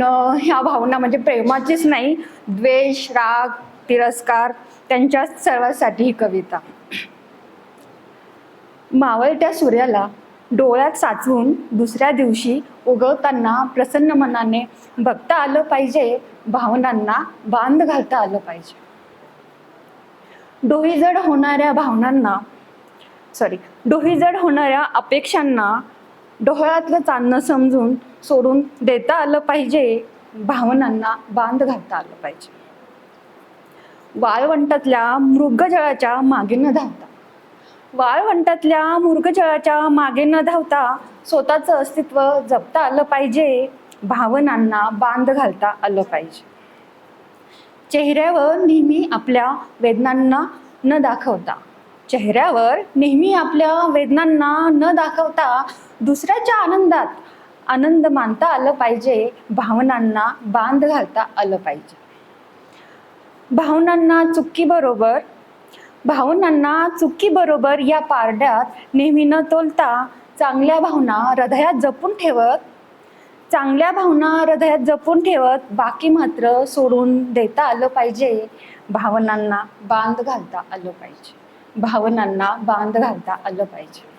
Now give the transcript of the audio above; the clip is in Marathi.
ह्या भावना म्हणजे प्रेमाचीच नाही, द्वेष, राग, तिरस्कार त्यांच्या सर्वांसाठी ही कविता. मावळत्या सूर्याला डोळ्यात साचवून दुसऱ्या दिवशी उगवताना प्रसन्न मनाने बघता आलं पाहिजे, भावनांना बांध घालता आलं पाहिजे. डोहीजड होणाऱ्या डोहीजड होणाऱ्या अपेक्षांना डोळ्यातलं चांदणं समजून सोडून देता आलं पाहिजे, भावनांना बांध घालता आलं पाहिजे. वाळवंटातल्या मृगजळाच्या मागे न धावता मागे न धावता स्वतःचं अस्तित्व जपता आलं पाहिजे, भावनांना बांध घालता आलं पाहिजे. चेहऱ्यावर नेहमी आपल्या वेदनांना न दाखवता दुसऱ्याच्या आनंदात आनंद मानता आलं पाहिजे, भावनांना बांध घालता आलं पाहिजे. भावनांना चुकीबरोबर या पारड्यात नेहमी न तोलता चांगल्या भावना हृदयात जपून ठेवत बाकी मात्र सोडून देता आलं पाहिजे, भावनांना बांध घालता आलं पाहिजे.